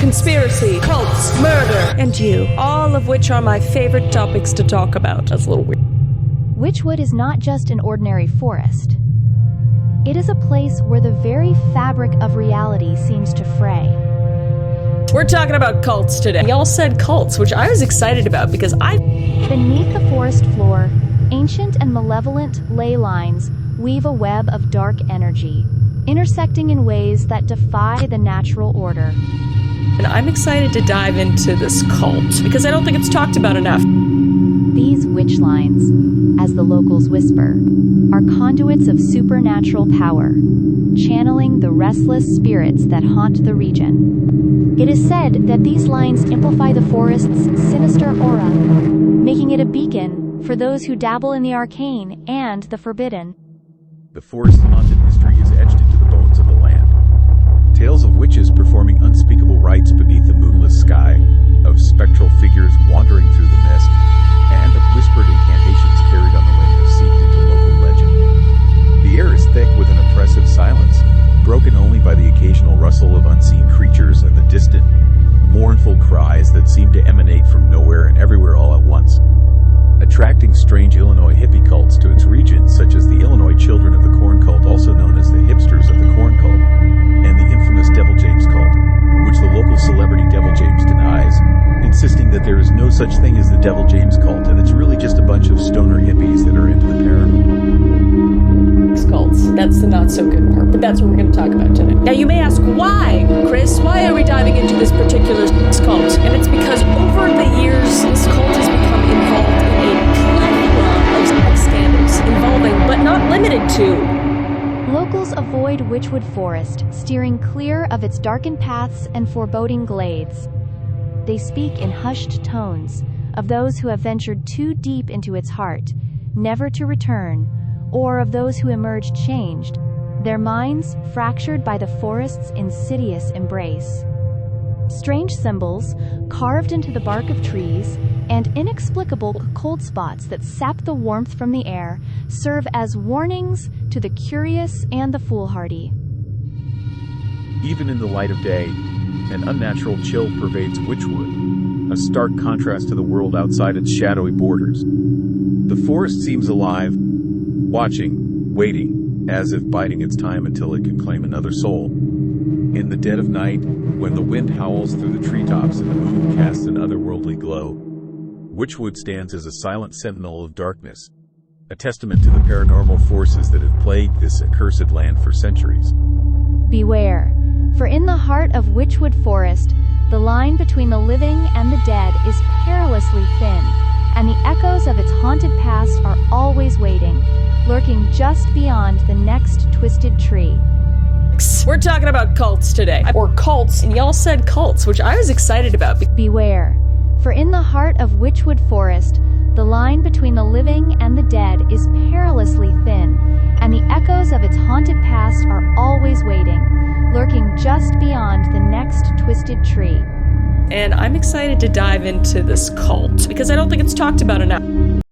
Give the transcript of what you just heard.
conspiracy, cults, murder, and you. All of which are my favorite topics to talk about. That's a little weird. Witchwood is not just an ordinary forest. It is a place where the very fabric of reality seems to fray. We're talking about cults today. Y'all said cults, which I was excited about because Beneath the forest floor, ancient and malevolent ley lines weave a web of dark energy, intersecting in ways that defy the natural order. And I'm excited to dive into this cult because I don't think it's talked about enough. These witch lines, as the locals whisper, are conduits of supernatural power, channeling the restless spirits that haunt the region. It is said that these lines amplify the forest's sinister aura, making it a beacon for those who dabble in the arcane and the forbidden. The forest's haunted history is etched into the bones of the land. Tales of witches performing unspeakable rites beneath the moonless sky, of spectral figures wandering through the mist, and of whispered incantations carried on the wind have seeped into local legend. The air is thick with an oppressive silence, broken only by the occasional rustle of unseen creatures and the distant, mournful cries that seem to emanate from nowhere and everywhere all at once, attracting strange Illinois hippie cults to its region, such as the Illinois Children of the Corn cult, also known as the Hipsters of the Corn cult, and the infamous Devil James cult, which the local celebrity Devil James denies, insisting that there is no such thing as the Devil James cult and it's really just a bunch of stoner hippies that are into the paranormal. Cults. That's the not so good part, but that's what we're going to talk about today. Now you may ask, why, Chris? Why are we diving into this particular cult? And it's because over the years, this cult has become involved in a plethora of scandals involving, but not limited to, Locals avoid Witchwood Forest, steering clear of its darkened paths and foreboding glades. They speak in hushed tones of those who have ventured too deep into its heart, never to return, or of those who emerged changed, their minds fractured by the forest's insidious embrace. Strange symbols, carved into the bark of trees, and inexplicable cold spots that sap the warmth from the air serve as warnings to the curious and the foolhardy. Even in the light of day, an unnatural chill pervades Witchwood, a stark contrast to the world outside its shadowy borders. The forest seems alive, watching, waiting, as if biding its time until it can claim another soul. In the dead of night, when the wind howls through the treetops and the moon casts an otherworldly glow, Witchwood stands as a silent sentinel of darkness, a testament to the paranormal forces that have plagued this accursed land for centuries. Beware, for in the heart of Witchwood Forest, the line between the living and the dead is perilously thin, and the echoes of its haunted past are always waiting, lurking just beyond the next twisted tree. we're talking about cults today. Or cults, and y'all said cults, which I was excited about. Beware, for in the heart of Witchwood Forest, the line between the living and the dead is perilously thin, and the echoes of its haunted past are always waiting, lurking just beyond the next twisted tree. And I'm excited to dive into this cult because I don't think it's talked about enough.